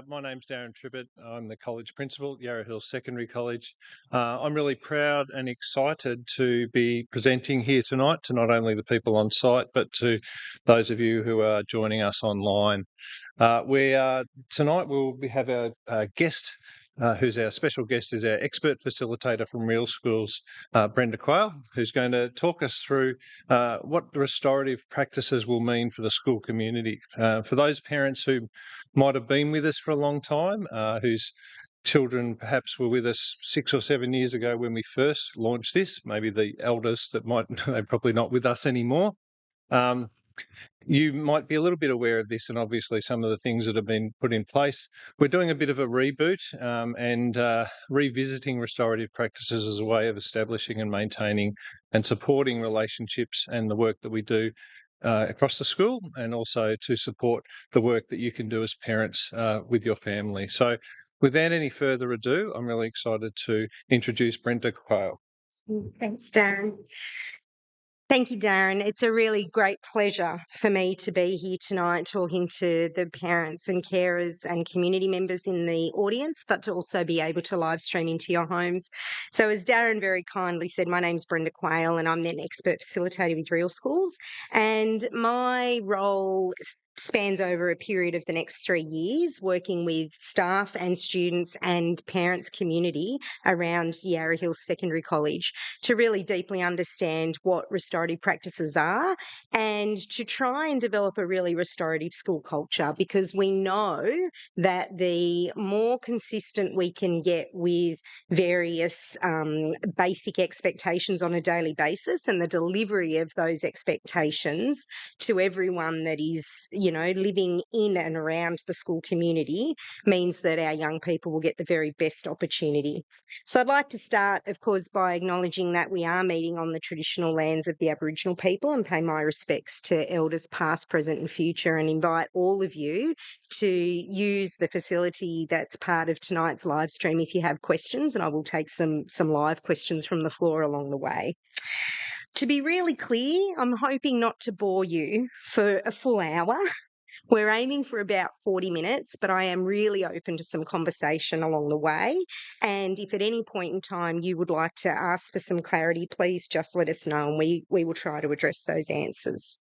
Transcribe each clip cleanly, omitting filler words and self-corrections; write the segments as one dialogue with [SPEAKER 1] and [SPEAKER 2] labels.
[SPEAKER 1] My name's Darren Tribbett. I'm the college principal at Yarra Hills Secondary College. I'm really proud and excited to be presenting here tonight to not only the people on site, but to those of you who are joining us online. Tonight have our guest, who's our special guest, is our expert facilitator from Real Schools, Brenda Quayle, who's going to talk us through what the restorative practices will mean for the school community. For those parents who might have been with us for a long time, whose children perhaps were with us 6 or 7 years ago when we first launched this, maybe the eldest that they're probably not with us anymore. You might be a little bit aware of this and obviously some of the things that have been put in place. We're doing a bit of a reboot and revisiting restorative practices as a way of establishing and maintaining and supporting relationships and the work that we do across the school, and also to support the work that you can do as parents with your family. So without any further ado, I'm really excited to introduce Brenda Quayle.
[SPEAKER 2] Thanks, Darren. Thank you, Darren. It's a really great pleasure for me to be here tonight talking to the parents and carers and community members in the audience, but to also be able to live stream into your homes. So as Darren very kindly said, my name's Brenda Quayle and I'm an expert facilitator with Real Schools. And my role spans over a period of the next 3 years, working with staff and students and parents community around Yarra Hills Secondary College to really deeply understand what restorative practices are and to try and develop a really restorative school culture, because we know that the more consistent we can get with various basic expectations on a daily basis and the delivery of those expectations to everyone that is, living in and around the school community means that our young people will get the very best opportunity. So I'd like to start, of course, by acknowledging that we are meeting on the traditional lands of the Aboriginal people and pay my respects to elders past, present and future, and invite all of you to use the facility that's part of tonight's live stream if you have questions, and I will take some live questions from the floor along the way. To be really clear, I'm hoping not to bore you for a full hour. We're aiming for about 40 minutes, but I am really open to some conversation along the way. And if at any point in time you would like to ask for some clarity, please just let us know and we will try to address those answers.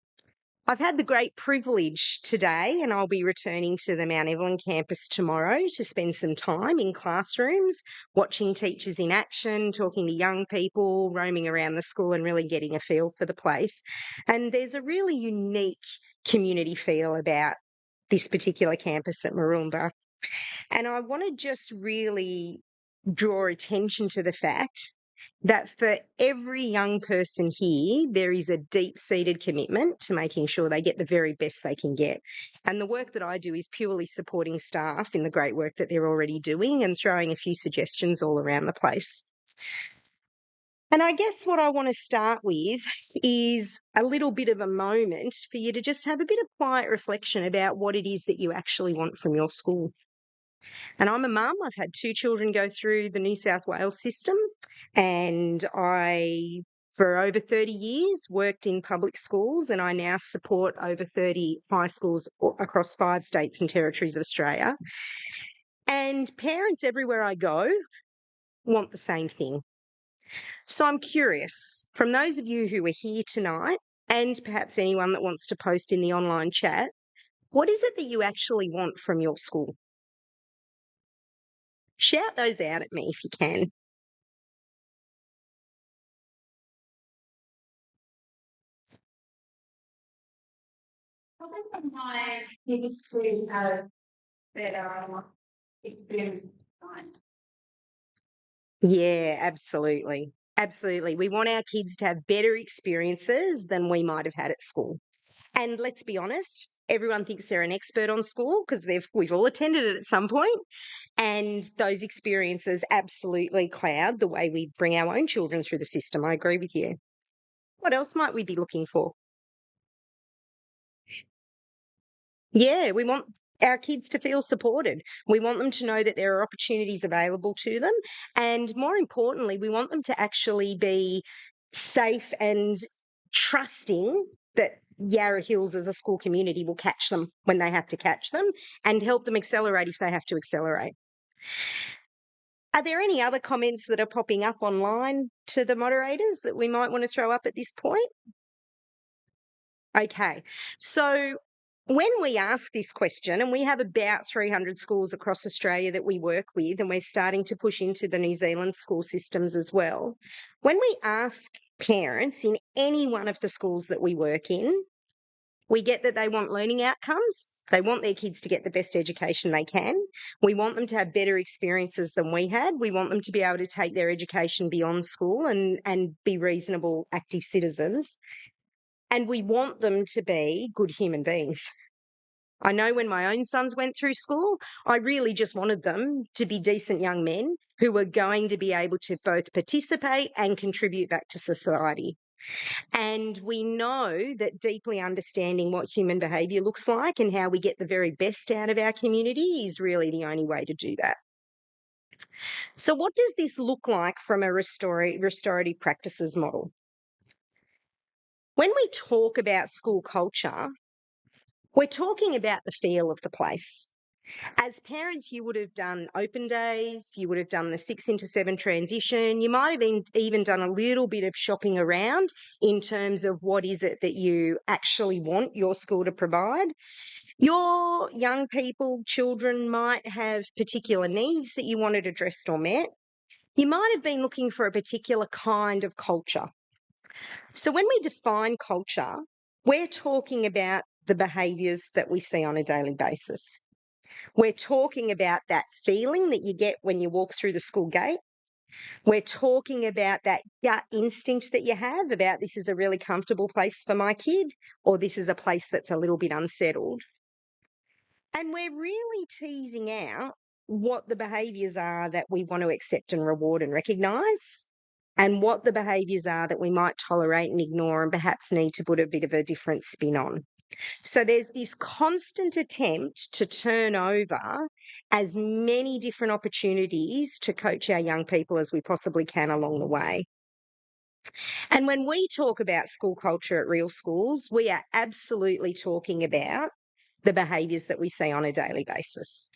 [SPEAKER 2] I've had the great privilege today, and I'll be returning to the Mount Evelyn campus tomorrow to spend some time in classrooms, watching teachers in action, talking to young people, roaming around the school and really getting a feel for the place. And there's a really unique community feel about this particular campus at Maroondah. And I want to just really draw attention to the fact that for every young person here, there is a deep-seated commitment to making sure they get the very best they can get. And the work that I do is purely supporting staff in the great work that they're already doing and throwing a few suggestions all around the place. And I guess what I want to start with is a little bit of a moment for you to just have a bit of quiet reflection about what it is that you actually want from your school. And I'm a mum. I've had 2 children go through the New South Wales system, and I, for over 30 years, worked in public schools, and I now support over 30 high schools across 5 states and territories of Australia. And parents everywhere I go want the same thing. So I'm curious, from those of you who are here tonight, and perhaps anyone that wants to post in the online chat, what is it that you actually want from your school? Shout those out at me if you can.
[SPEAKER 3] I think my biggest to have better experience.
[SPEAKER 2] Yeah, absolutely. Absolutely. We want our kids to have better experiences than we might have had at school. And let's be honest, everyone thinks they're an expert on school because we've all attended it at some point. And those experiences absolutely cloud the way we bring our own children through the system. I agree with you. What else might we be looking for? Yeah, we want our kids to feel supported. We want them to know that there are opportunities available to them. And more importantly, we want them to actually be safe and trusting that Yarra Hills as a school community will catch them when they have to catch them and help them accelerate if they have to accelerate. Are there any other comments that are popping up online to the moderators that we might want to throw up at this point? Okay, so when we ask this question, and we have about 300 schools across Australia that we work with, and we're starting to push into the New Zealand school systems as well. When we ask parents in any one of the schools that we work in, we get that they want learning outcomes. They want their kids to get the best education they can. We want them to have better experiences than we had. We want them to be able to take their education beyond school and be reasonable, active citizens. And we want them to be good human beings. I know when my own sons went through school, I really just wanted them to be decent young men who were going to be able to both participate and contribute back to society. And we know that deeply understanding what human behaviour looks like and how we get the very best out of our community is really the only way to do that. So what does this look like from a restorative practices model? When we talk about school culture, we're talking about the feel of the place. As parents, you would have done open days, you would have done the 6 into 7 transition, you might have even done a little bit of shopping around in terms of what is it that you actually want your school to provide. Your young people, children might have particular needs that you wanted addressed or met. You might have been looking for a particular kind of culture. So when we define culture, we're talking about the behaviours that we see on a daily basis. We're talking about that feeling that you get when you walk through the school gate. We're talking about that gut instinct that you have about this is a really comfortable place for my kid, or this is a place that's a little bit unsettled. And we're really teasing out what the behaviours are that we want to accept and reward and recognise, and what the behaviours are that we might tolerate and ignore and perhaps need to put a bit of a different spin on. So there's this constant attempt to turn over as many different opportunities to coach our young people as we possibly can along the way. And when we talk about school culture at Real Schools, we are absolutely talking about the behaviours that we see on a daily basis.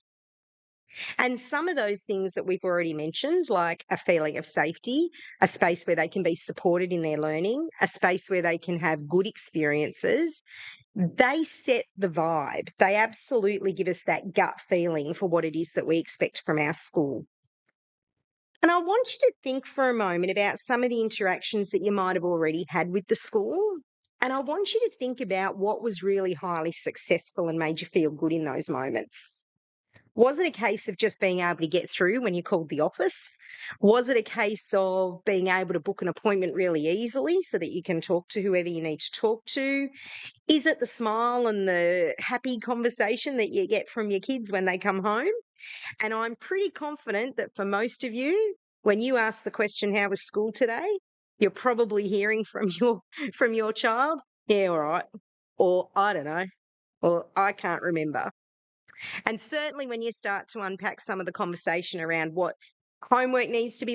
[SPEAKER 2] And some of those things that we've already mentioned, like a feeling of safety, a space where they can be supported in their learning, a space where they can have good experiences, they set the vibe. They absolutely give us that gut feeling for what it is that we expect from our school. And I want you to think for a moment about some of the interactions that you might have already had with the school. And I want you to think about what was really highly successful and made you feel good in those moments. Was it a case of just being able to get through when you called the office? Was it a case of being able to book an appointment really easily so that you can talk to whoever you need to talk to? Is it the smile and the happy conversation that you get from your kids when they come home? And I'm pretty confident that for most of you, when you ask the question, how was school today? You're probably hearing from your child, yeah, all right. Or I don't know, or I can't remember. And certainly when you start to unpack some of the conversation around what homework needs to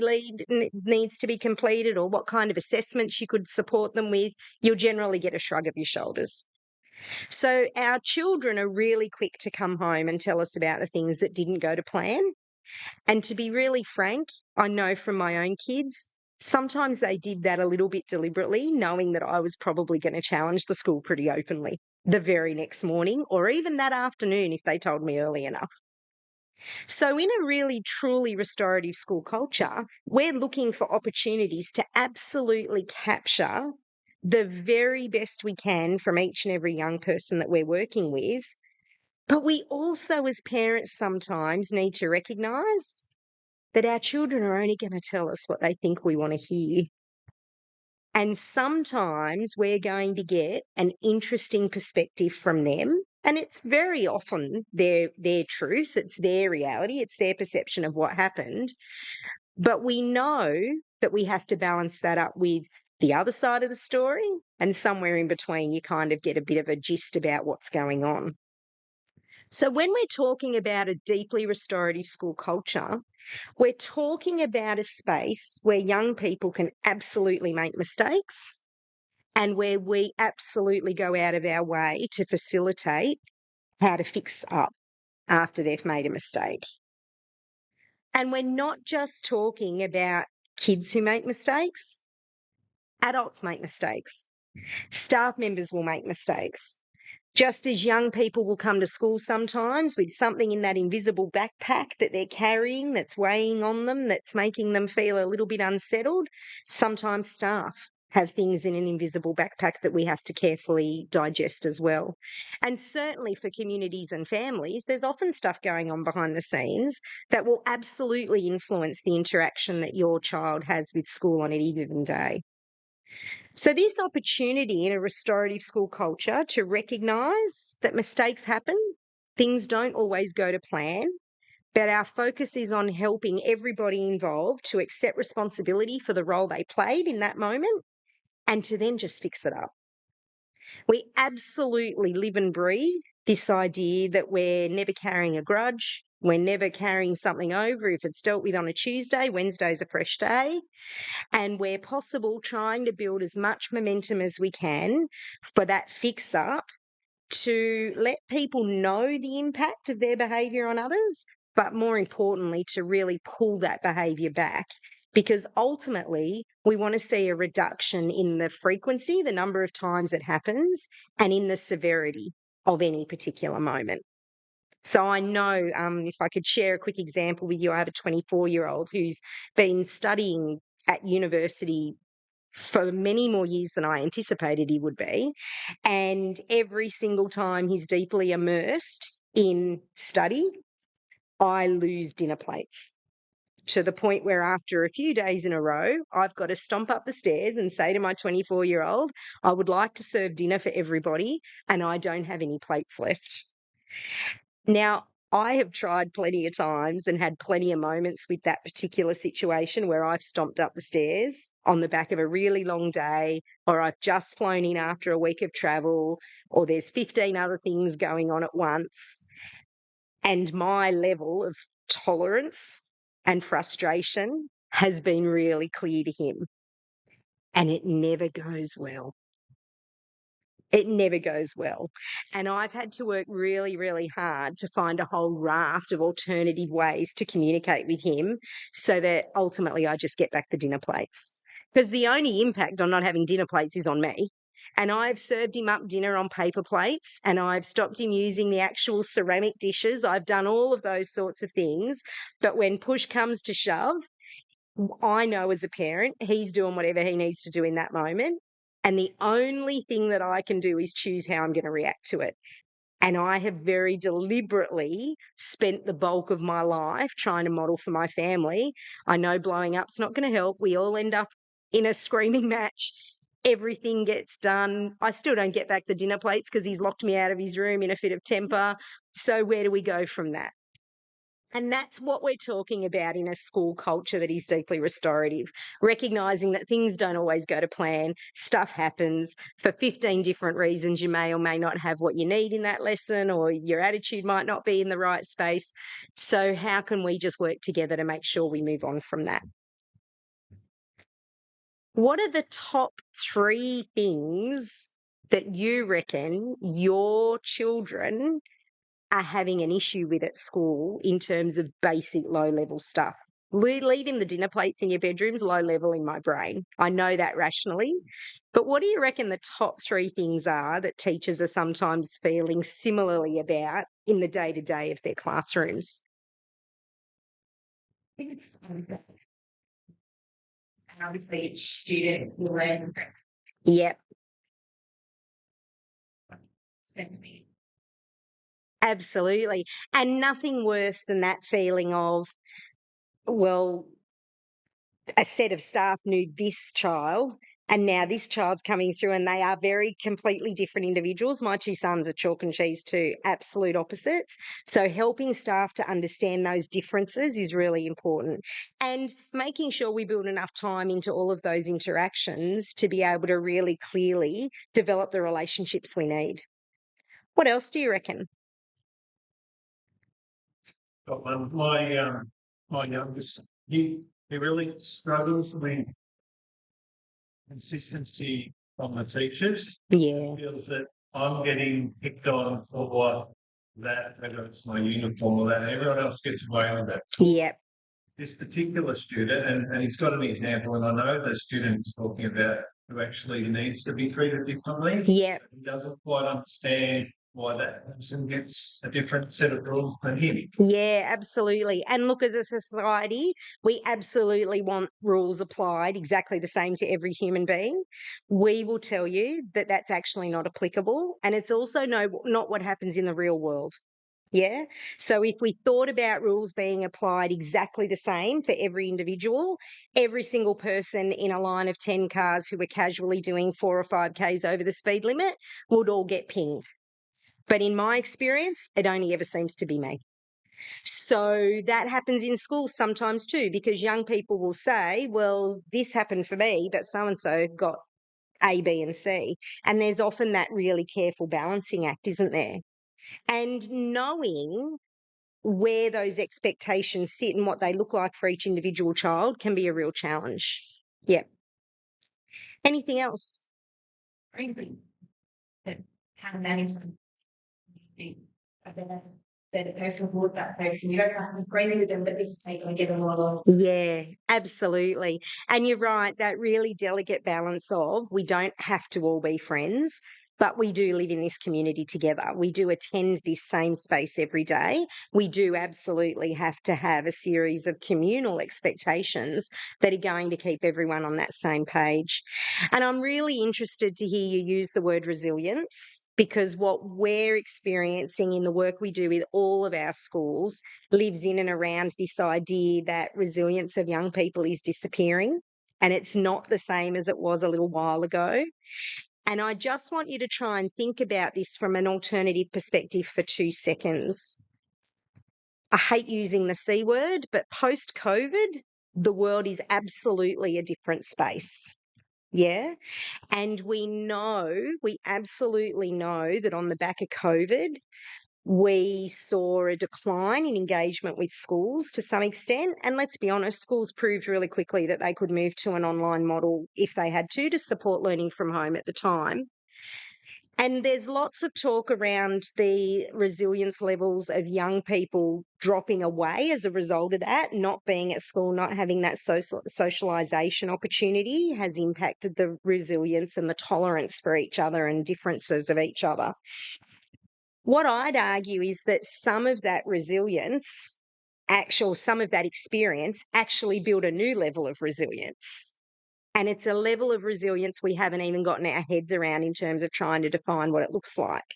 [SPEAKER 2] be completed or what kind of assessments you could support them with, you'll generally get a shrug of your shoulders. So our children are really quick to come home and tell us about the things that didn't go to plan. And to be really frank, I know from my own kids, sometimes they did that a little bit deliberately, knowing that I was probably going to challenge the school pretty openly the very next morning or even that afternoon if they told me early enough. So in a really truly restorative school culture, we're looking for opportunities to absolutely capture the very best we can from each and every young person that we're working with. But we also, as parents, sometimes need to recognise that our children are only going to tell us what they think we want to hear. And sometimes we're going to get an interesting perspective from them. And it's very often their truth, it's their reality, it's their perception of what happened. But we know that we have to balance that up with the other side of the story, and somewhere in between you kind of get a bit of a gist about what's going on. So when we're talking about a deeply restorative school culture, we're talking about a space where young people can absolutely make mistakes and where we absolutely go out of our way to facilitate how to fix up after they've made a mistake. And we're not just talking about kids who make mistakes. Adults make mistakes. Staff members will make mistakes. Just as young people will come to school sometimes with something in that invisible backpack that they're carrying that's weighing on them, that's making them feel a little bit unsettled, sometimes staff have things in an invisible backpack that we have to carefully digest as well. And certainly for communities and families, there's often stuff going on behind the scenes that will absolutely influence the interaction that your child has with school on any given day. So, this opportunity in a restorative school culture to recognise that mistakes happen, things don't always go to plan, but our focus is on helping everybody involved to accept responsibility for the role they played in that moment and to then just fix it up. We absolutely live and breathe this idea that we're never carrying a grudge, we're never carrying something over. If it's dealt with on a Tuesday, Wednesday's a fresh day. And where possible, trying to build as much momentum as we can for that fix up to let people know the impact of their behaviour on others, but more importantly, to really pull that behaviour back. Because ultimately, we want to see a reduction in the frequency, the number of times it happens, and in the severity of any particular moment. So I know, if I could share a quick example with you, I have a 24-year-old who's been studying at university for many more years than I anticipated he would be. And every single time he's deeply immersed in study, I lose dinner plates, to the point where after a few days in a row, I've got to stomp up the stairs and say to my 24-year-old, I would like to serve dinner for everybody, and I don't have any plates left. Now, I have tried plenty of times and had plenty of moments with that particular situation where I've stomped up the stairs on the back of a really long day, or I've just flown in after a week of travel, or there's 15 other things going on at once. And my level of tolerance and frustration has been really clear to him. And it never goes well. It never goes well. And I've had to work really, really hard to find a whole raft of alternative ways to communicate with him so that ultimately I just get back the dinner plates. Because the only impact on not having dinner plates is on me. And I've served him up dinner on paper plates, and I've stopped him using the actual ceramic dishes. I've done all of those sorts of things. But when push comes to shove, I know as a parent, he's doing whatever he needs to do in that moment. And the only thing that I can do is choose how I'm going to react to it. And I have very deliberately spent the bulk of my life trying to model for my family. I know blowing up's not going to help. We all end up in a screaming match. Everything gets done. I still don't get back the dinner plates because he's locked me out of his room in a fit of temper. So where do we go from that? And that's what we're talking about in a school culture that is deeply restorative, recognising that things don't always go to plan, stuff happens. For 15 different reasons, you may or may not have what you need in that lesson, or your attitude might not be in the right space. So how can we just work together to make sure we move on from that? What are the top 3 things that you reckon your children are having an issue with at school in terms of basic low-level stuff? Leaving the dinner plates in your bedroom's low level in my brain. I know that rationally. But what do you reckon the top 3 things are that teachers are sometimes feeling similarly about in the day-to-day of their classrooms?
[SPEAKER 3] I think it's obviously each student will learn
[SPEAKER 2] Yep,
[SPEAKER 3] differently.
[SPEAKER 2] absolutely. And nothing worse than that feeling of, well, a set of staff knew this child, and now this child's coming through and they are very completely different individuals. My 2 sons are chalk and cheese too, absolute opposites. So helping staff to understand those differences is really important, and making sure we build enough time into all of those interactions to be able to really clearly develop the relationships we need. What else do you reckon?
[SPEAKER 1] My youngest, he really struggles with consistency from the teachers.
[SPEAKER 2] Yeah.
[SPEAKER 1] Feels that I'm getting picked on for what that, whether it's my uniform or that, everyone else gets away with it.
[SPEAKER 2] Yep.
[SPEAKER 1] This particular student, and he's got an example, and I know the student is talking about who actually needs to be treated differently.
[SPEAKER 2] Yep.
[SPEAKER 1] He doesn't quite understand why that person gets a different set of rules than him.
[SPEAKER 2] Yeah, absolutely. And look, as a society, we absolutely want rules applied exactly the same to every human being. We will tell you that that's actually not applicable. And it's also not what happens in the real world. Yeah. So if we thought about rules being applied exactly the same for every individual, every single person in a line of 10 cars who were casually doing 4 or 5Ks over the speed limit would all get pinged. But in my experience, it only ever seems to be me. So that happens in schools sometimes too, because young people will say, well, this happened for me, but so-and-so got A, B, and C. And there's often that really careful balancing act, isn't there? And knowing where those expectations sit and what they look like for each individual child can be a real challenge. Yep. Anything else?
[SPEAKER 3] Frankly, that how to manage them. A better person for that person. You don't have to agree with them, but this is how you're going to get along.
[SPEAKER 2] Yeah, absolutely. And you're right, that really delicate balance of we don't have to all be friends, but we do live in this community together. We do attend this same space every day. We do absolutely have to have a series of communal expectations that are going to keep everyone on that same page. And I'm really interested to hear you use the word resilience, because what we're experiencing in the work we do with all of our schools lives in and around this idea that resilience of young people is disappearing, and it's not the same as it was a little while ago. And I just want you to try and think about this from an alternative perspective for 2 seconds. I hate using the C word, but post-COVID, the world is absolutely a different space. Yeah. And we absolutely know that on the back of COVID, we saw a decline in engagement with schools to some extent. And let's be honest, schools proved really quickly that they could move to an online model if they had to support learning from home at the time. And there's lots of talk around the resilience levels of young people dropping away as a result of that, not being at school, not having that socialisation opportunity has impacted the resilience and the tolerance for each other and differences of each other. What I'd argue is that some of that resilience, some of that experience actually built a new level of resilience. And it's a level of resilience we haven't even gotten our heads around in terms of trying to define what it looks like.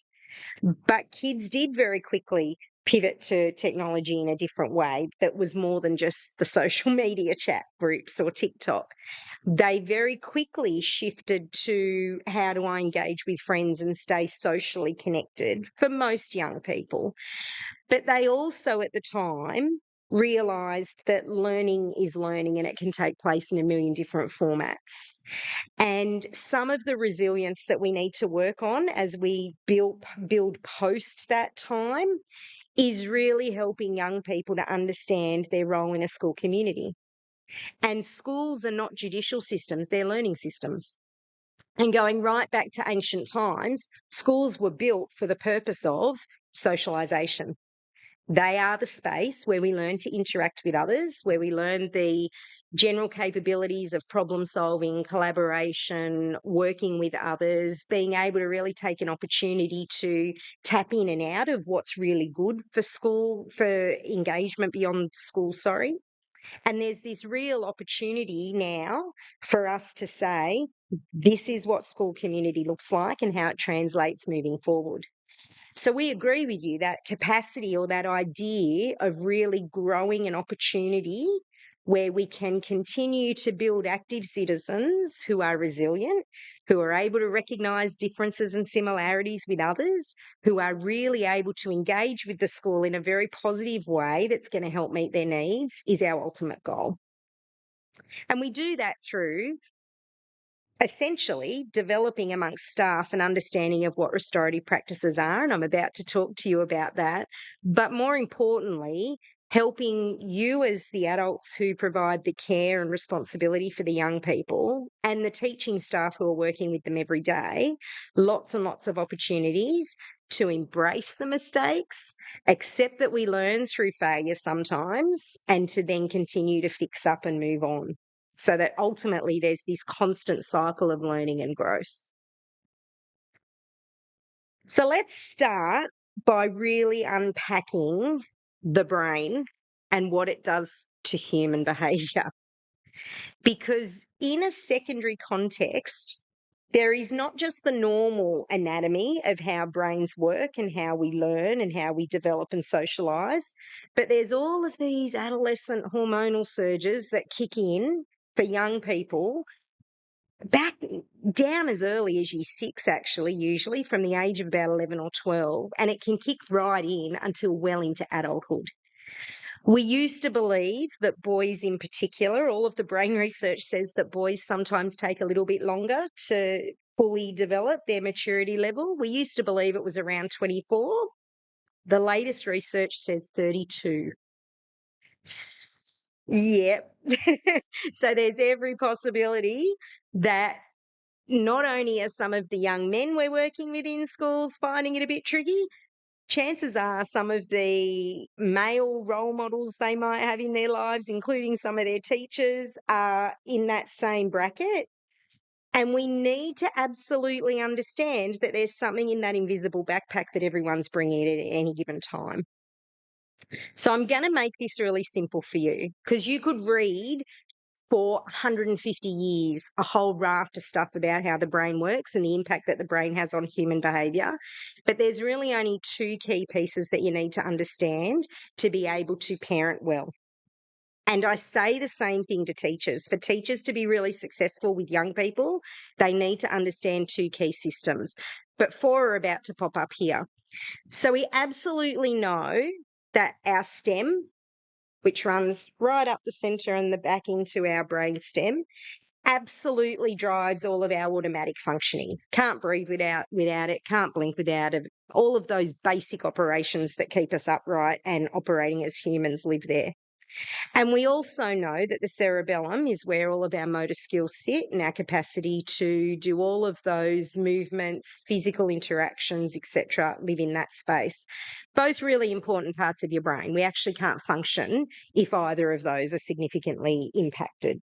[SPEAKER 2] But kids did very quickly pivot to technology in a different way that was more than just the social media chat groups or TikTok. They very quickly shifted to how do I engage with friends and stay socially connected for most young people. But they also at the time realised that learning is learning and it can take place in a million different formats. And some of the resilience that we need to work on as we build post that time is really helping young people to understand their role in a school community. And schools are not judicial systems, they're learning systems. And going right back to ancient times, schools were built for the purpose of socialisation. They are the space where we learn to interact with others, where we learn the general capabilities of problem solving, collaboration, working with others, being able to really take an opportunity to tap in and out of what's really good for school, for engagement beyond school, And there's this real opportunity now for us to say, this is what school community looks like and how it translates moving forward. So we agree with you that capacity or that idea of really growing an opportunity where we can continue to build active citizens who are resilient, who are able to recognise differences and similarities with others, who are really able to engage with the school in a very positive way that's going to help meet their needs is our ultimate goal. And we do that through essentially developing amongst staff an understanding of what restorative practices are, and I'm about to talk to you about that. But more importantly, helping you as the adults who provide the care and responsibility for the young people and the teaching staff who are working with them every day, lots and lots of opportunities to embrace the mistakes, accept that we learn through failure sometimes, and to then continue to fix up and move on. So that ultimately there's this constant cycle of learning and growth. So let's start by really unpacking the brain and what it does to human behaviour. Because in a secondary context, there is not just the normal anatomy of how brains work and how we learn and how we develop and socialise, but there's all of these adolescent hormonal surges that kick in for young people back down as early as year 6, actually, usually from the age of about 11 or 12, and it can kick right in until well into adulthood. We used to believe that boys in particular, all of the brain research says that boys sometimes take a little bit longer to fully develop their maturity level. We used to believe it was around 24. The latest research says 32. Yep. So there's every possibility that not only are some of the young men we're working with in schools finding it a bit tricky, chances are some of the male role models they might have in their lives, including some of their teachers, are in that same bracket. And we need to absolutely understand that there's something in that invisible backpack that everyone's bringing at any given time. So I'm going to make this really simple for you, because you could read for 150 years a whole raft of stuff about how the brain works and the impact that the brain has on human behaviour. But there's really only 2 key pieces that you need to understand to be able to parent well. And I say the same thing to teachers. For teachers to be really successful with young people, they need to understand 2 key systems. But 4 are about to pop up here. So we absolutely know that our stem, which runs right up the centre and the back into our brain stem, absolutely drives all of our automatic functioning. Can't breathe without it, can't blink without it. All of those basic operations that keep us upright and operating as humans live there. And we also know that the cerebellum is where all of our motor skills sit and our capacity to do all of those movements, physical interactions, etc., live in that space. Both really important parts of your brain. We actually can't function if either of those are significantly impacted.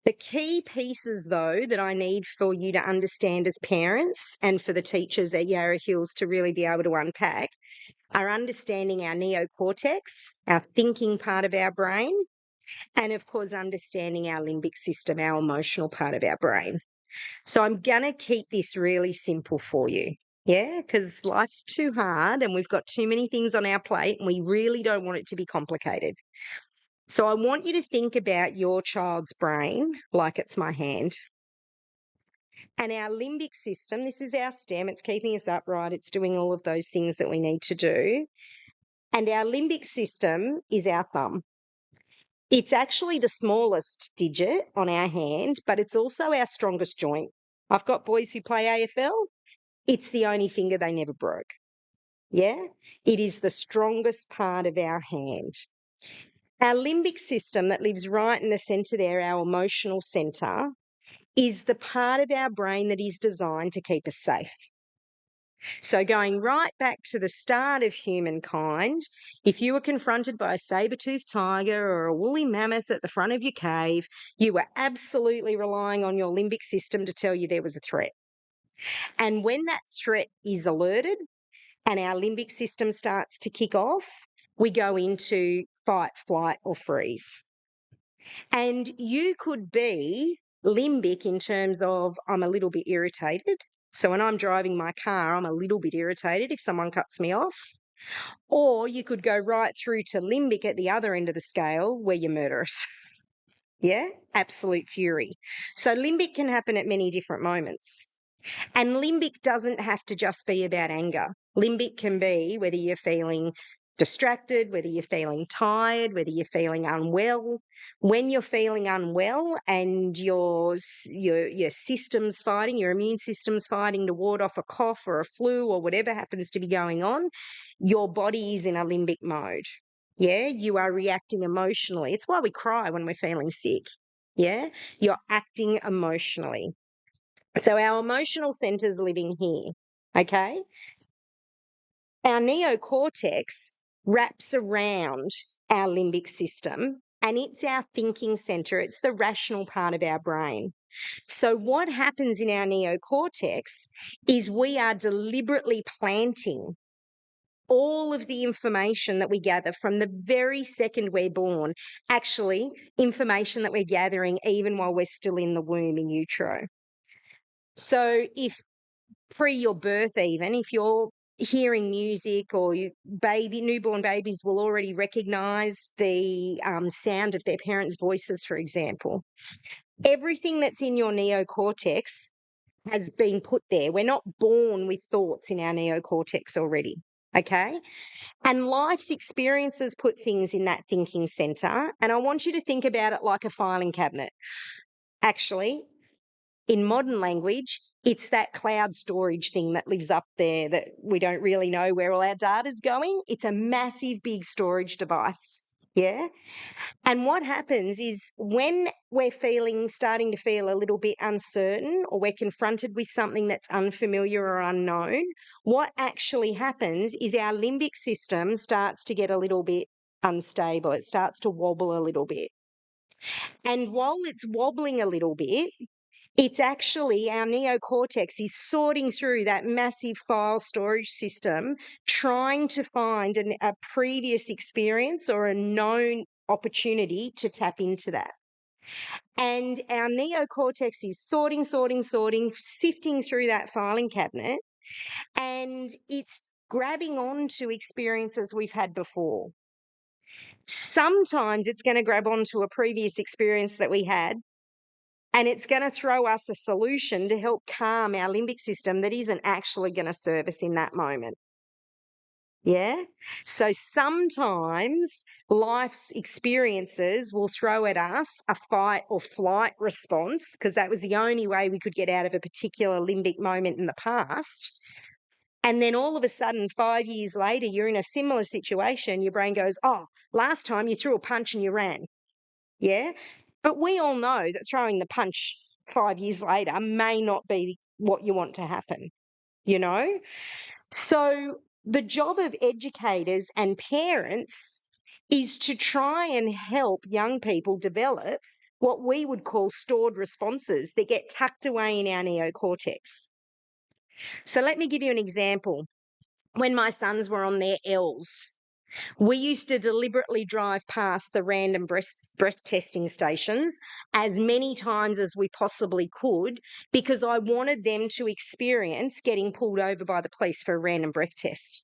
[SPEAKER 2] The key pieces, though, that I need for you to understand as parents and for the teachers at Yarra Hills to really be able to unpack are understanding our neocortex, our thinking part of our brain, and of course, understanding our limbic system, our emotional part of our brain. So I'm going to keep this really simple for you. Yeah, because life's too hard and we've got too many things on our plate and we really don't want it to be complicated. So I want you to think about your child's brain like it's my hand. And our limbic system, this is our stem, it's keeping us upright, it's doing all of those things that we need to do. And our limbic system is our thumb. It's actually the smallest digit on our hand, but it's also our strongest joint. I've got boys who play AFL. It's the only finger they never broke. Yeah? It is the strongest part of our hand. Our limbic system that lives right in the centre there, our emotional centre, is the part of our brain that is designed to keep us safe. So going right back to the start of humankind, if you were confronted by a saber-toothed tiger or a woolly mammoth at the front of your cave, you were absolutely relying on your limbic system to tell you there was a threat. And when that threat is alerted and our limbic system starts to kick off, we go into fight, flight, or freeze. And you could be limbic in terms of I'm a little bit irritated. So when I'm driving my car, I'm a little bit irritated if someone cuts me off. Or you could go right through to limbic at the other end of the scale where you're murderous. Yeah, absolute fury. So limbic can happen at many different moments. And limbic doesn't have to just be about anger. Limbic can be whether you're feeling distracted, whether you're feeling tired, whether you're feeling unwell. When you're feeling unwell and your system's fighting, your immune system's fighting to ward off a cough or a flu or whatever happens to be going on, your body is in a limbic mode. Yeah, you are reacting emotionally. It's why we cry when we're feeling sick. Yeah, you're acting emotionally. So our emotional centers living here, okay? Our neocortex wraps around our limbic system and it's our thinking center. It's the rational part of our brain. So what happens in our neocortex is we are deliberately planting all of the information that we gather from the very second we're born, actually information that we're gathering even while we're still in the womb in utero. So if pre your birth even, if you're hearing music or newborn babies will already recognise the sound of their parents' voices, for example. Everything that's in your neocortex has been put there. We're not born with thoughts in our neocortex already, okay? And life's experiences put things in that thinking centre. And I want you to think about it like a filing cabinet. Actually, in modern language, it's that cloud storage thing that lives up there that we don't really know where all our data's going. It's a massive, big storage device. Yeah. And what happens is when we're starting to feel a little bit uncertain or we're confronted with something that's unfamiliar or unknown, what actually happens is our limbic system starts to get a little bit unstable. It starts to wobble a little bit. And while it's wobbling a little bit, it's actually our neocortex is sorting through that massive file storage system, trying to find a previous experience or a known opportunity to tap into that. And our neocortex is sorting, sifting through that filing cabinet, and it's grabbing onto experiences we've had before. Sometimes it's going to grab onto a previous experience that we had, and it's going to throw us a solution to help calm our limbic system that isn't actually going to serve us in that moment. Yeah. So sometimes life's experiences will throw at us a fight or flight response because that was the only way we could get out of a particular limbic moment in the past. And then all of a sudden, 5 years later, you're in a similar situation. Your brain goes, oh, last time you threw a punch and you ran. Yeah. But we all know that throwing the punch 5 years later may not be what you want to happen, you know? So the job of educators and parents is to try and help young people develop what we would call stored responses that get tucked away in our neocortex. So let me give you an example. When my sons were on their L's, we used to deliberately drive past the random breath testing stations as many times as we possibly could because I wanted them to experience getting pulled over by the police for a random breath test.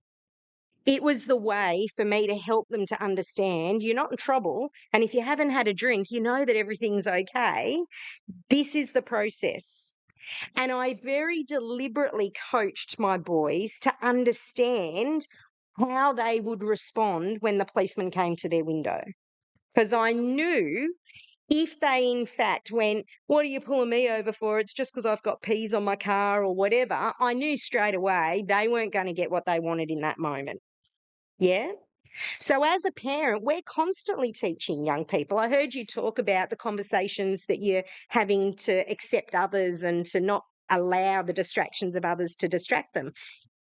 [SPEAKER 2] It was the way for me to help them to understand you're not in trouble, and if you haven't had a drink, you know that everything's okay. This is the process. And I very deliberately coached my boys to understand how they would respond when the policeman came to their window. Because I knew if they, in fact, went, what are you pulling me over for? It's just because I've got peas on my car or whatever. I knew straight away they weren't going to get what they wanted in that moment. Yeah. So as a parent, we're constantly teaching young people. I heard you talk about the conversations that you're having to accept others and to not allow the distractions of others to distract them.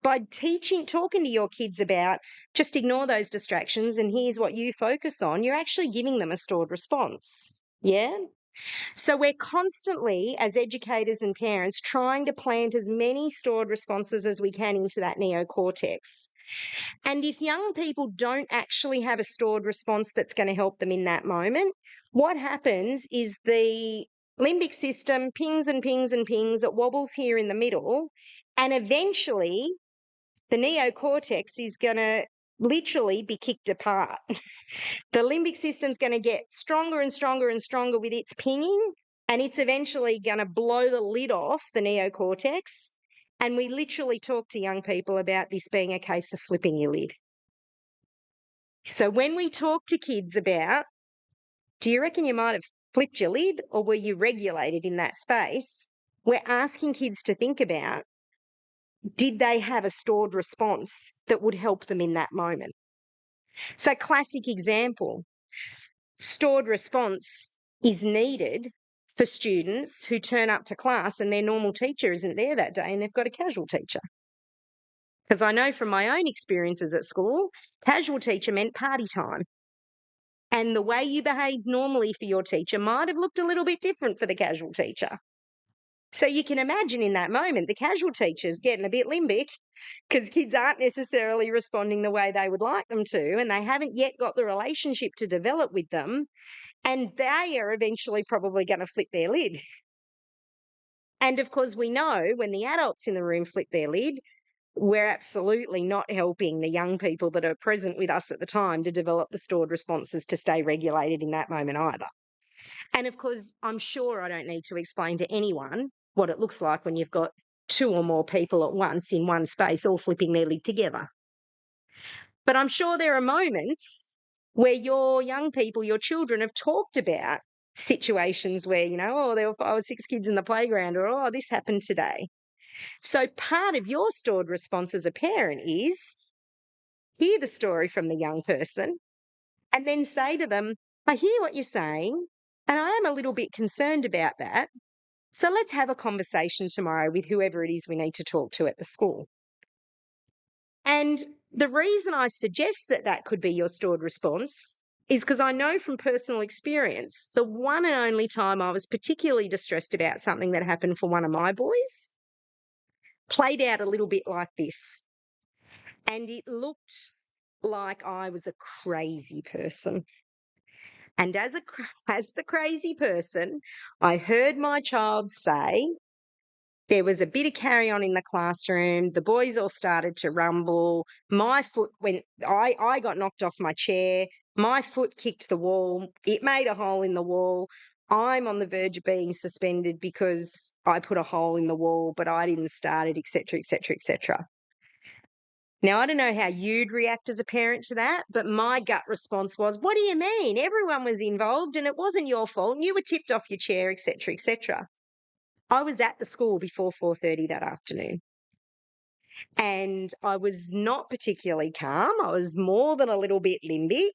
[SPEAKER 2] By talking to your kids about just ignore those distractions and here's what you focus on, you're actually giving them a stored response. Yeah. So we're constantly, as educators and parents, trying to plant as many stored responses as we can into that neocortex. And if young people don't actually have a stored response that's going to help them in that moment, what happens is the limbic system pings and pings and pings, it wobbles here in the middle, and eventually the neocortex is going to literally be kicked apart. The limbic system's going to get stronger and stronger and stronger with its pinging, and it's eventually going to blow the lid off the neocortex. And we literally talk to young people about this being a case of flipping your lid. So when we talk to kids about, do you reckon you might have flipped your lid or were you regulated in that space? We're asking kids to think about, did they have a stored response that would help them in that moment? So, classic example, stored response is needed for students who turn up to class and their normal teacher isn't there that day and they've got a casual teacher. Because I know from my own experiences at school, casual teacher meant party time. And the way you behaved normally for your teacher might have looked a little bit different for the casual teacher. So you can imagine in that moment, the casual teacher's getting a bit limbic because kids aren't necessarily responding the way they would like them to, and they haven't yet got the relationship to develop with them. And they are eventually probably going to flip their lid. And of course, we know when the adults in the room flip their lid, we're absolutely not helping the young people that are present with us at the time to develop the stored responses to stay regulated in that moment either. And of course, I'm sure I don't need to explain to anyone what it looks like when you've got two or more people at once in one space all flipping their lid together. But I'm sure there are moments where your young people, your children, have talked about situations where, oh, there were 5 or 6 kids in the playground, or, oh, this happened today. So part of your stored response as a parent is hear the story from the young person and then say to them, I hear what you're saying, and I am a little bit concerned about that. So let's have a conversation tomorrow with whoever it is we need to talk to at the school. And the reason I suggest that that could be your stored response is because I know from personal experience, the one and only time I was particularly distressed about something that happened for one of my boys played out a little bit like this. And it looked like I was a crazy person. And as the crazy person, I heard my child say, there was a bit of carry on in the classroom. The boys all started to rumble. My foot went, I got knocked off my chair. My foot kicked the wall. It made a hole in the wall. I'm on the verge of being suspended because I put a hole in the wall, but I didn't start it, etc., etc., etc. Now, I don't know how you'd react as a parent to that, but my gut response was, what do you mean? Everyone was involved and it wasn't your fault and you were tipped off your chair, etc., etc. I was at the school before 4:30 that afternoon and I was not particularly calm. I was more than a little bit limbic.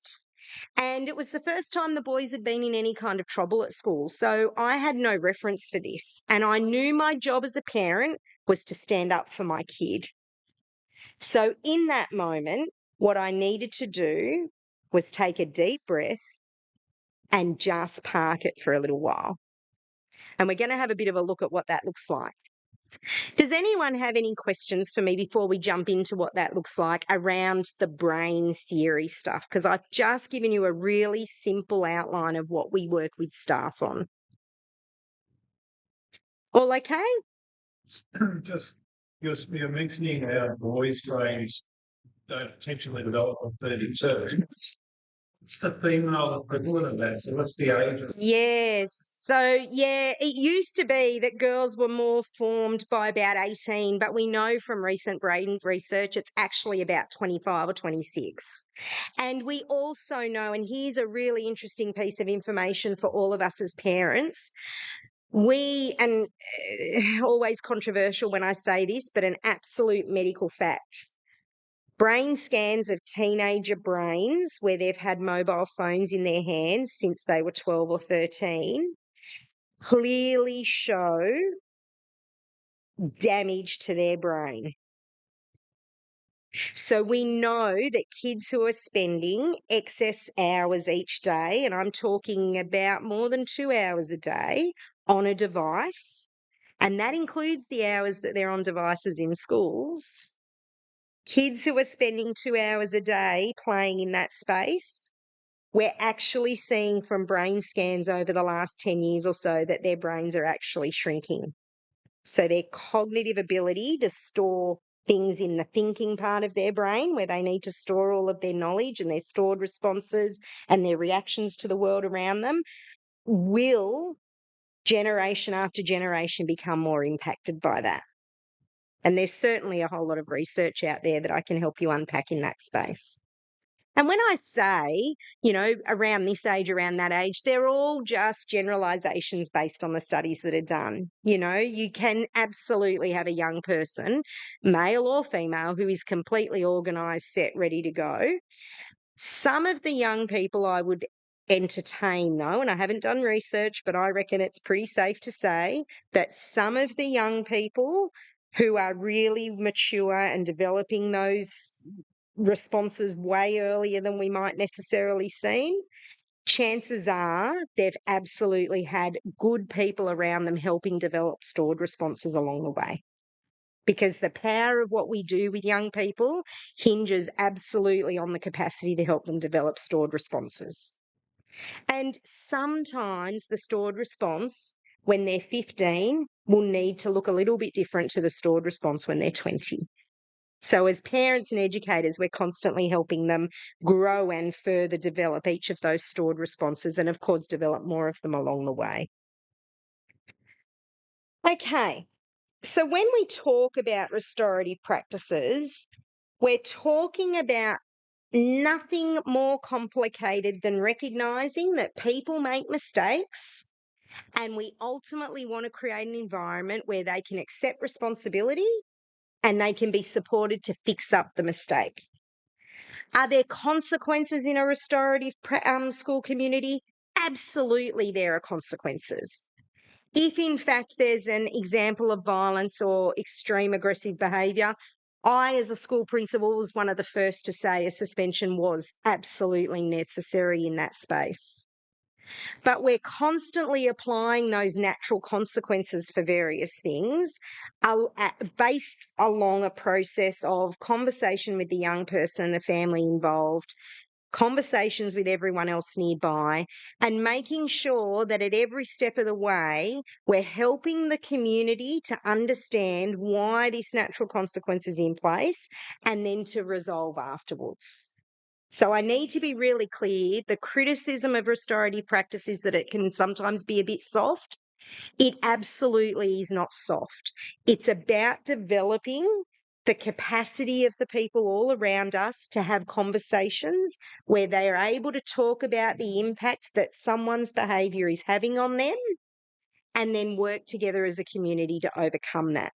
[SPEAKER 2] And it was the first time the boys had been in any kind of trouble at school. So I had no reference for this. And I knew my job as a parent was to stand up for my kid. So in that moment, what I needed to do was take a deep breath and just park it for a little while. And we're going to have a bit of a look at what that looks like. Does anyone have any questions for me before we jump into what that looks like around the brain theory stuff? Because I've just given you a really simple outline of what we work with staff on. All okay?
[SPEAKER 1] Just you're mentioning how boys' brains don't potentially develop on 32. What's the female equivalent of that? So what's the age of?
[SPEAKER 2] Yes. So, yeah, it used to be that girls were more formed by about 18, but we know from recent brain research it's actually about 25 or 26. And we also know, and here's a really interesting piece of information for all of us as parents, and always controversial when I say this, but an absolute medical fact. Brain scans of teenager brains where they've had mobile phones in their hands since they were 12 or 13 clearly show damage to their brain. So we know that kids who are spending excess hours each day, and I'm talking about more than 2 hours a day on a device, and that includes the hours that they're on devices in schools, kids who are spending 2 hours a day playing in that space, we're actually seeing from brain scans over the last 10 years or so that their brains are actually shrinking. So their cognitive ability to store things in the thinking part of their brain where they need to store all of their knowledge and their stored responses and their reactions to the world around them will, generation after generation, become more impacted by that. And there's certainly a whole lot of research out there that I can help you unpack in that space. And when I say, around this age, around that age, they're all just generalizations based on the studies that are done. You can absolutely have a young person, male or female, who is completely organized, set, ready to go. Some of the young people I would entertain, though, and I haven't done research, but I reckon it's pretty safe to say that some of the young people who are really mature and developing those responses way earlier than we might necessarily see, chances are they've absolutely had good people around them helping develop stored responses along the way. Because the power of what we do with young people hinges absolutely on the capacity to help them develop stored responses. And sometimes the stored response when they're 15 will need to look a little bit different to the stored response when they're 20. So as parents and educators, we're constantly helping them grow and further develop each of those stored responses and, of course, develop more of them along the way. Okay, so when we talk about restorative practices, we're talking about nothing more complicated than recognising that people make mistakes, and we ultimately want to create an environment where they can accept responsibility and they can be supported to fix up the mistake. Are there consequences in a restorative school community? Absolutely, there are consequences. If, in fact, there's an example of violence or extreme aggressive behaviour, I, as a school principal, was one of the first to say a suspension was absolutely necessary in that space. But we're constantly applying those natural consequences for various things based along a process of conversation with the young person and the family involved, conversations with everyone else nearby, and making sure that at every step of the way, we're helping the community to understand why this natural consequence is in place and then to resolve afterwards. So I need to be really clear. The criticism of restorative practice is that it can sometimes be a bit soft. It absolutely is not soft. It's about developing the capacity of the people all around us to have conversations where they are able to talk about the impact that someone's behaviour is having on them and then work together as a community to overcome that.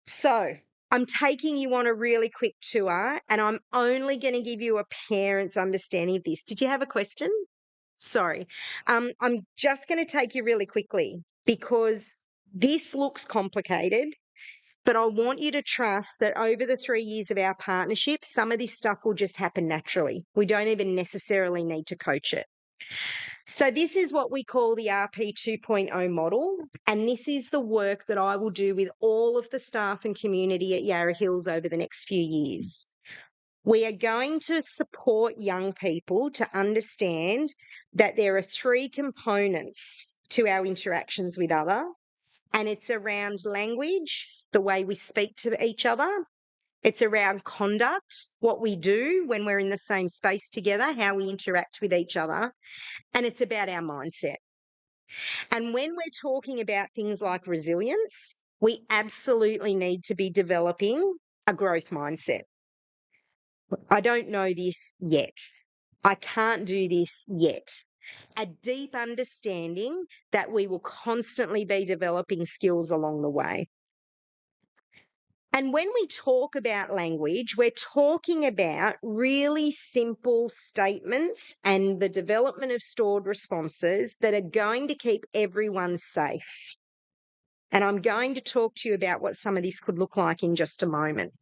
[SPEAKER 2] So I'm taking you on a really quick tour and I'm only going to give you a parent's understanding of this. Did you have a question? Sorry. I'm just going to take you really quickly because this looks complicated, but I want you to trust that over the 3 years of our partnership, some of this stuff will just happen naturally. We don't even necessarily need to coach it. So this is what we call the RP 2.0 model, and this is the work that I will do with all of the staff and community at Yarra Hills over the next few years. We are going to support young people to understand that there are 3 components to our interactions with other, and it's around language, the way we speak to each other. It's around conduct, what we do when we're in the same space together, how we interact with each other, and it's about our mindset. And when we're talking about things like resilience, we absolutely need to be developing a growth mindset. I don't know this yet. I can't do this yet. A deep understanding that we will constantly be developing skills along the way. And when we talk about language, we're talking about really simple statements and the development of stored responses that are going to keep everyone safe. And I'm going to talk to you about what some of this could look like in just a moment.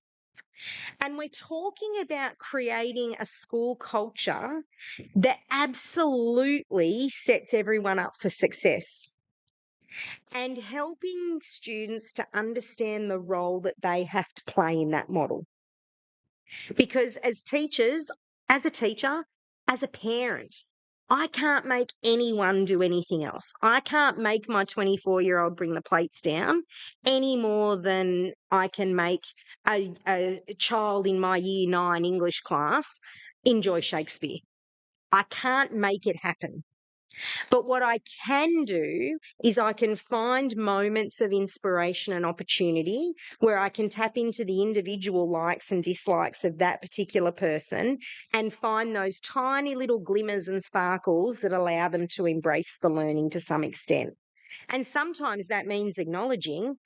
[SPEAKER 2] And we're talking about creating a school culture that absolutely sets everyone up for success and helping students to understand the role that they have to play in that model. Because as teachers, as a teacher, as a parent, I can't make anyone do anything else. I can't make my 24-year-old bring the plates down any more than I can make a child in my year 9 English class enjoy Shakespeare. I can't make it happen. But what I can do is I can find moments of inspiration and opportunity where I can tap into the individual likes and dislikes of that particular person and find those tiny little glimmers and sparkles that allow them to embrace the learning to some extent. And sometimes that means acknowledging,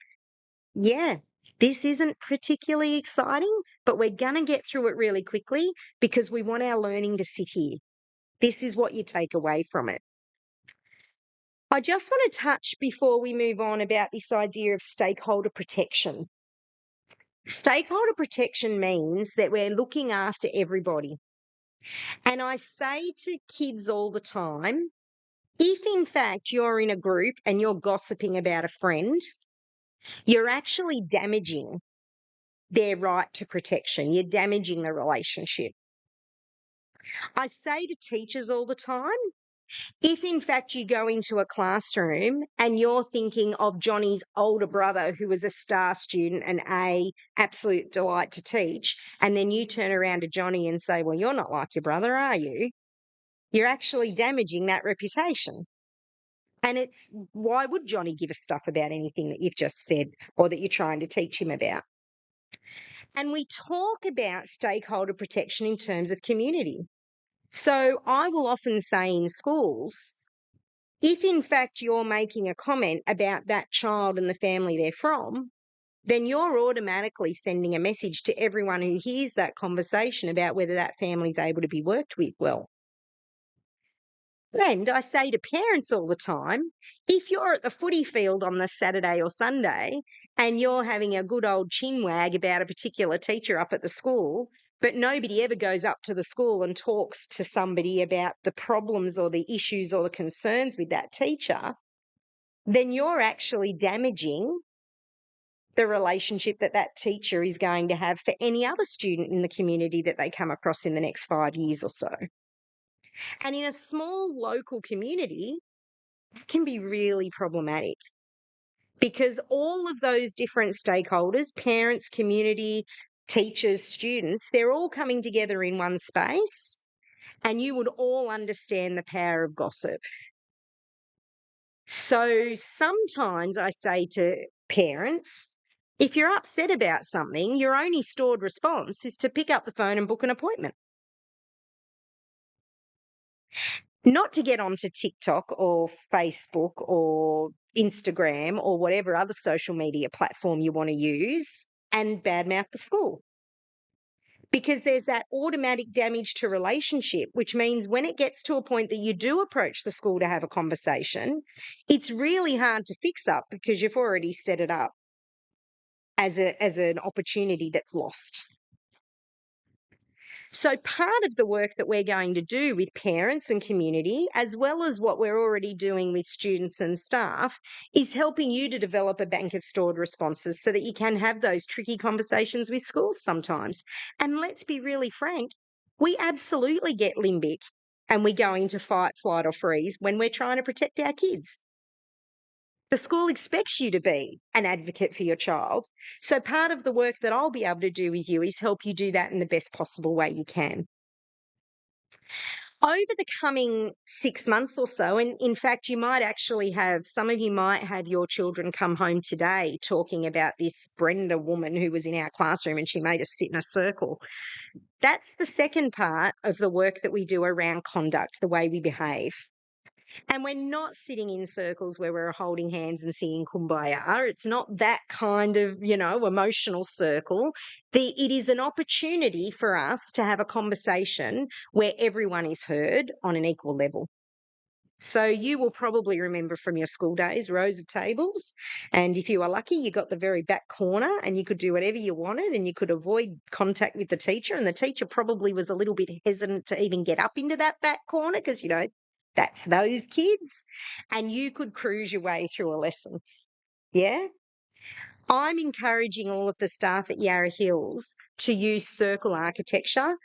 [SPEAKER 2] yeah, This isn't particularly exciting, but we're going to get through it really quickly because we want our learning to sit here. This is what you take away from it. I just want to touch before we move on about this idea of stakeholder protection. Stakeholder protection means that we're looking after everybody. And I say to kids all the time, if in fact you're in a group and you're gossiping about a friend, you're actually damaging their right to protection. You're damaging the relationship. I say to teachers all the time, if in fact you go into a classroom and you're thinking of Johnny's older brother who was a star student and absolute delight to teach, and then you turn around to Johnny and say, well, you're not like your brother, are you? You're actually damaging that reputation. And it's, why would Johnny give a stuff about anything that you've just said or that you're trying to teach him about? And we talk about stakeholder protection in terms of community. So I will often say in schools, if in fact you're making a comment about that child and the family they're from, then you're automatically sending a message to everyone who hears that conversation about whether that family's able to be worked with well. And I say to parents all the time, if you're at the footy field on the Saturday or Sunday and you're having a good old chin wag about a particular teacher up at the school, but nobody ever goes up to the school and talks to somebody about the problems or the issues or the concerns with that teacher, then you're actually damaging the relationship that that teacher is going to have for any other student in the community that they come across in the next 5 years or so. And in a small local community, that can be really problematic because all of those different stakeholders, parents, community, teachers, students, they're all coming together in one space, and you would all understand the power of gossip. So sometimes I say to parents, if you're upset about something, your only stored response is to pick up the phone and book an appointment. Not to get onto TikTok or Facebook or Instagram or whatever other social media platform you want to use and badmouth the school. Because there's that automatic damage to relationship, which means when it gets to a point that you do approach the school to have a conversation, it's really hard to fix up because you've already set it up as an opportunity that's lost. So part of the work that we're going to do with parents and community, as well as what we're already doing with students and staff, is helping you to develop a bank of stored responses so that you can have those tricky conversations with schools sometimes. And let's be really frank, we absolutely get limbic and we go into fight, flight or freeze when we're trying to protect our kids. The school expects you to be an advocate for your child. So part of the work that I'll be able to do with you is help you do that in the best possible way you can. Over the coming 6 months or so, and in fact, some of you might have your children come home today talking about this Brenda woman who was in our classroom and she made us sit in a circle. That's the second part of the work that we do around conduct, the way we behave. And we're not sitting in circles where we're holding hands and singing Kumbaya. It's not that kind of, emotional circle. It is an opportunity for us to have a conversation where everyone is heard on an equal level. So you will probably remember from your school days, rows of tables. And if you were lucky, you got the very back corner and you could do whatever you wanted and you could avoid contact with the teacher. And the teacher probably was a little bit hesitant to even get up into that back corner because, that's those kids. And you could cruise your way through a lesson. Yeah? I'm encouraging all of the staff at Yarra Hills to use circle architecture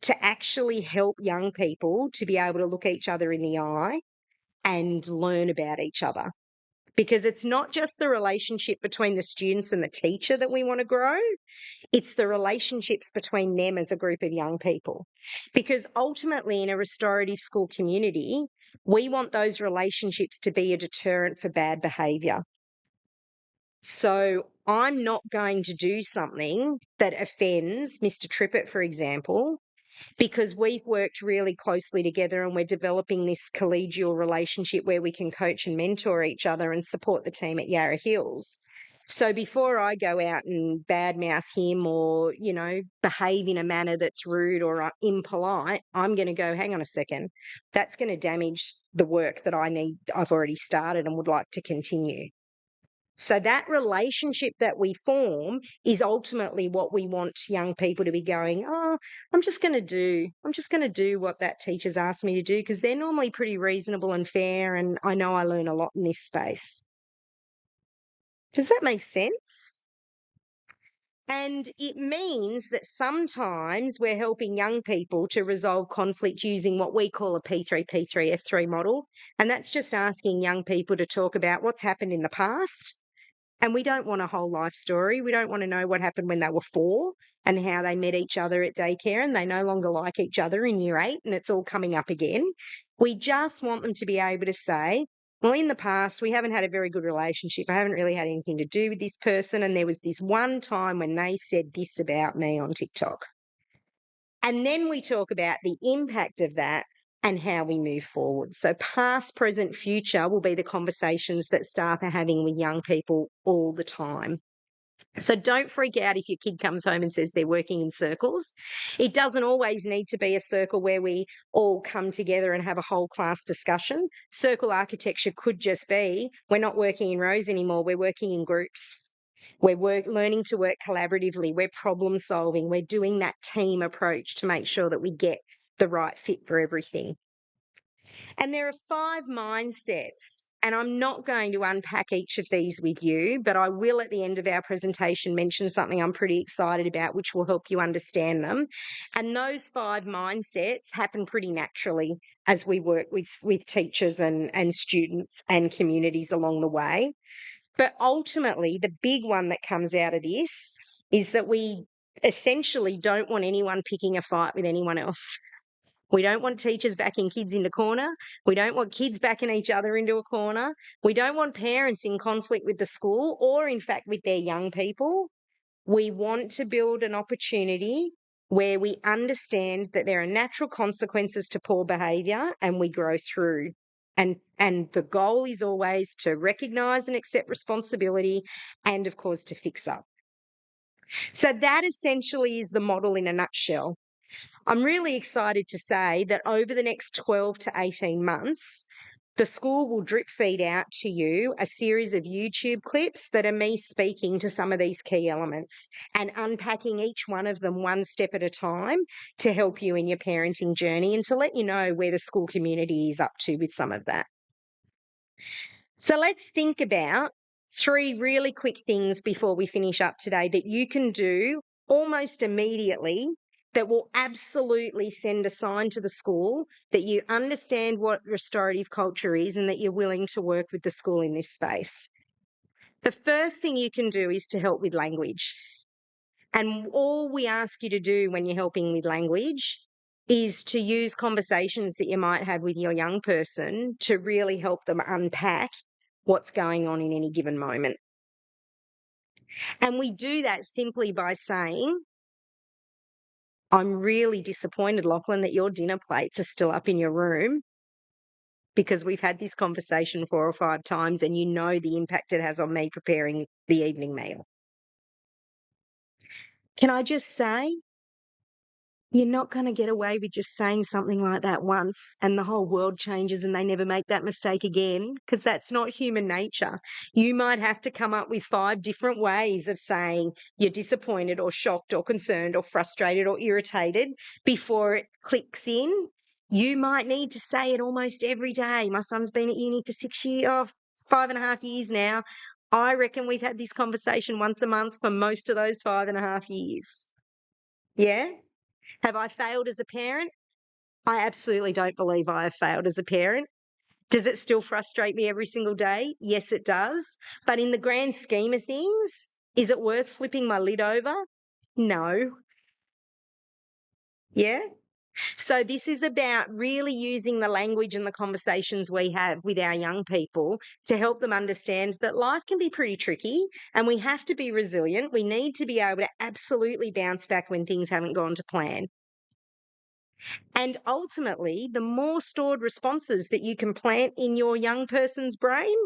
[SPEAKER 2] to actually help young people to be able to look each other in the eye and learn about each other. Because it's not just the relationship between the students and the teacher that we want to grow, it's the relationships between them as a group of young people. Because ultimately, in a restorative school community, we want those relationships to be a deterrent for bad behaviour. So I'm not going to do something that offends Mr. Trippett, for example, because we've worked really closely together and we're developing this collegial relationship where we can coach and mentor each other and support the team at Yarra Hills. So before I go out and badmouth him or, behave in a manner that's rude or impolite, I'm going to go, hang on a second, that's going to damage the work that I've already started and would like to continue. So that relationship that we form is ultimately what we want young people to be going, oh, I'm just going to do what that teacher's asked me to do, because they're normally pretty reasonable and fair, and I know I learn a lot in this space. Does that make sense? And it means that sometimes we're helping young people to resolve conflict using what we call a P3, P3, F3 model. And that's just asking young people to talk about what's happened in the past. And we don't want a whole life story. We don't want to know what happened when they were 4 and how they met each other at daycare and they no longer like each other in year 8 and it's all coming up again. We just want them to be able to say, well, in the past, we haven't had a very good relationship. I haven't really had anything to do with this person. And there was this one time when they said this about me on TikTok. And then we talk about the impact of that and how we move forward. So past, present, future will be the conversations that staff are having with young people all the time. So don't freak out if your kid comes home and says they're working in circles. It doesn't always need to be a circle where we all come together and have a whole class discussion. Circle architecture could just be, we're not working in rows anymore, we're working in groups. We're learning to work collaboratively, we're problem solving, we're doing that team approach to make sure that we get the right fit for everything. And there are 5 mindsets, and I'm not going to unpack each of these with you, but I will at the end of our presentation mention something I'm pretty excited about, which will help you understand them. And those 5 mindsets happen pretty naturally as we work with teachers and students and communities along the way. But ultimately, the big one that comes out of this is that we essentially don't want anyone picking a fight with anyone else. We don't want teachers backing kids into corner. We don't want kids backing each other into a corner. We don't want parents in conflict with the school or, in fact, with their young people. We want to build an opportunity where we understand that there are natural consequences to poor behaviour and we grow through. And the goal is always to recognise and accept responsibility and, of course, to fix up. So that essentially is the model in a nutshell. I'm really excited to say that over the next 12 to 18 months, the school will drip feed out to you a series of YouTube clips that are me speaking to some of these key elements and unpacking each one of them one step at a time to help you in your parenting journey and to let you know where the school community is up to with some of that. So let's think about 3 really quick things before we finish up today that you can do almost immediately that will absolutely send a sign to the school that you understand what restorative culture is and that you're willing to work with the school in this space. The first thing you can do is to help with language. And all we ask you to do when you're helping with language is to use conversations that you might have with your young person to really help them unpack what's going on in any given moment. And we do that simply by saying, I'm really disappointed, Lachlan, that your dinner plates are still up in your room because we've had this conversation 4 or 5 times and you know the impact it has on me preparing the evening meal. Can I just say, you're not going to get away with just saying something like that once and the whole world changes and they never make that mistake again, because that's not human nature. You might have to come up with 5 different ways of saying you're disappointed or shocked or concerned or frustrated or irritated before it clicks in. You might need to say it almost every day. My son's been at uni for 5.5 years now. I reckon we've had this conversation once a month for most of those 5.5 years. Yeah? Have I failed as a parent? I absolutely don't believe I have failed as a parent. Does it still frustrate me every single day? Yes, it does. But in the grand scheme of things, is it worth flipping my lid over? No. Yeah? So this is about really using the language and the conversations we have with our young people to help them understand that life can be pretty tricky and we have to be resilient. We need to be able to absolutely bounce back when things haven't gone to plan. And ultimately, the more stored responses that you can plant in your young person's brain,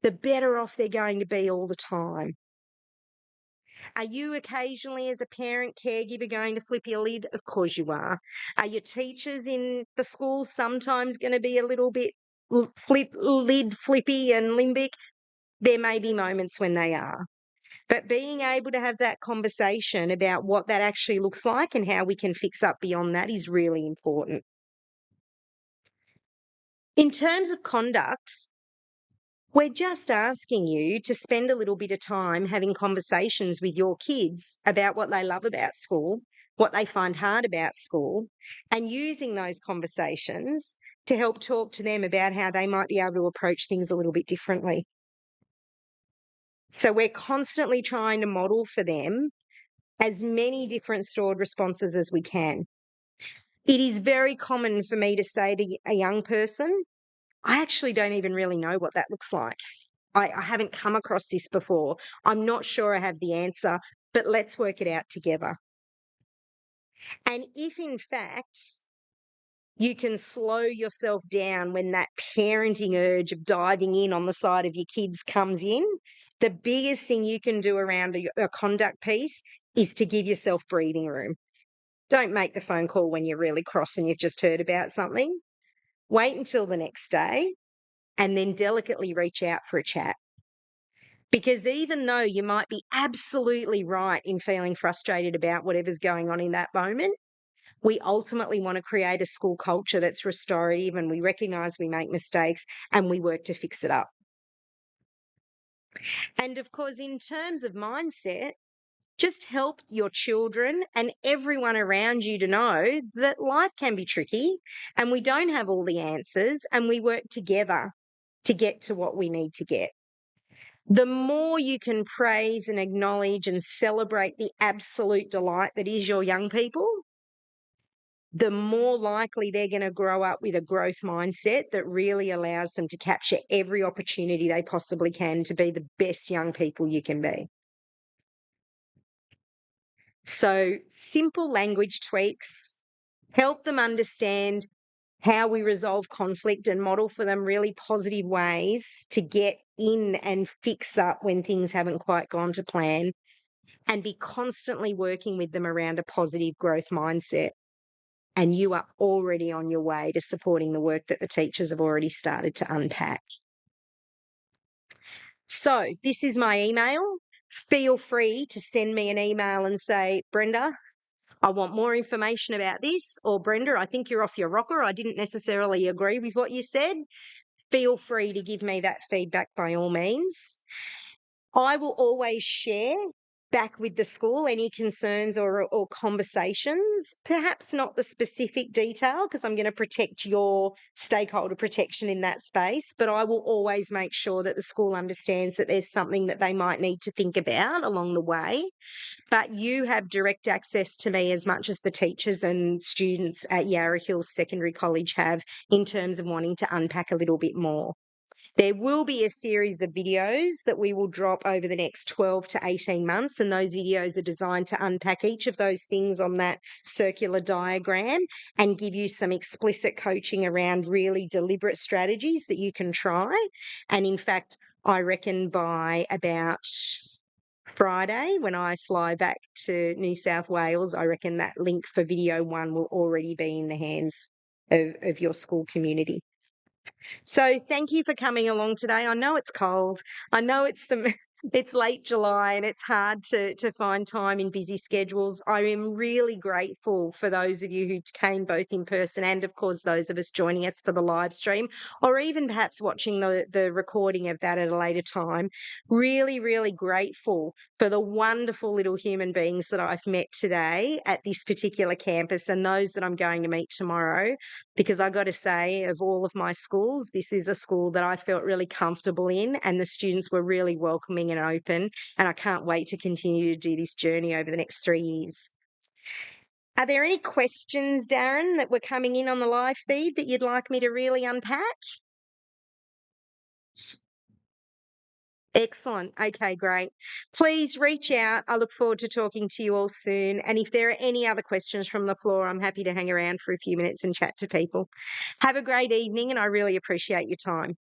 [SPEAKER 2] the better off they're going to be all the time. Are you occasionally, as a parent caregiver, going to flip your lid? Of course you are. Are your teachers in the school sometimes going to be a little bit flippy and limbic? There may be moments when they are. But being able to have that conversation about what that actually looks like and how we can fix up beyond that is really important. In terms of conduct, we're just asking you to spend a little bit of time having conversations with your kids about what they love about school, what they find hard about school, and using those conversations to help talk to them about how they might be able to approach things a little bit differently. So we're constantly trying to model for them as many different stored responses as we can. It is very common for me to say to a young person, I actually don't even really know what that looks like. I haven't come across this before. I'm not sure I have the answer, but let's work it out together. And if in fact you can slow yourself down when that parenting urge of diving in on the side of your kids comes in, the biggest thing you can do around a conduct piece is to give yourself breathing room. Don't make the phone call when you're really cross and you've just heard about something. Wait until the next day and then delicately reach out for a chat. Because even though you might be absolutely right in feeling frustrated about whatever's going on in that moment, we ultimately want to create a school culture that's restorative, and we recognise we make mistakes and we work to fix it up. And of course, in terms of mindset, just help your children and everyone around you to know that life can be tricky and we don't have all the answers, and we work together to get to what we need to get. The more you can praise and acknowledge and celebrate the absolute delight that is your young people, the more likely they're going to grow up with a growth mindset that really allows them to capture every opportunity they possibly can to be the best young people you can be. So simple language tweaks, help them understand how we resolve conflict and model for them really positive ways to get in and fix up when things haven't quite gone to plan, and be constantly working with them around a positive growth mindset. And you are already on your way to supporting the work that the teachers have already started to unpack. So this is my email. Feel free to send me an email and say, Brenda, I want more information about this, or Brenda, I think you're off your rocker. I didn't necessarily agree with what you said. Feel free to give me that feedback by all means. I will always share back with the school any concerns or conversations, perhaps not the specific detail, because I'm going to protect your stakeholder protection in that space, but I will always make sure that the school understands that there's something that they might need to think about along the way. But you have direct access to me as much as the teachers and students at Yarra Hills Secondary College have, in terms of wanting to unpack a little bit more. There will be a series of videos that we will drop over the next 12 to 18 months, and those videos are designed to unpack each of those things on that circular diagram and give you some explicit coaching around really deliberate strategies that you can try. And in fact, I reckon by about Friday, when I fly back to New South Wales, I reckon that link for video 1 will already be in the hands of your school community. So thank you for coming along today. I know it's cold. I know it's late July and it's hard to find time in busy schedules. I am really grateful for those of you who came both in person and, of course, those of us joining us for the live stream, or even perhaps watching the recording of that at a later time. Really, really grateful for the wonderful little human beings that I've met today at this particular campus and those that I'm going to meet tomorrow, because I got to say, of all of my schools, this is a school that I felt really comfortable in, and the students were really welcoming and open, and I can't wait to continue to do this journey over the next 3 years. Are there any questions, Darren, that were coming in on the live feed that you'd like me to really unpack? Excellent. Okay, great. Please reach out. I look forward to talking to you all soon. And if there are any other questions from the floor, I'm happy to hang around for a few minutes and chat to people. Have a great evening, and I really appreciate your time.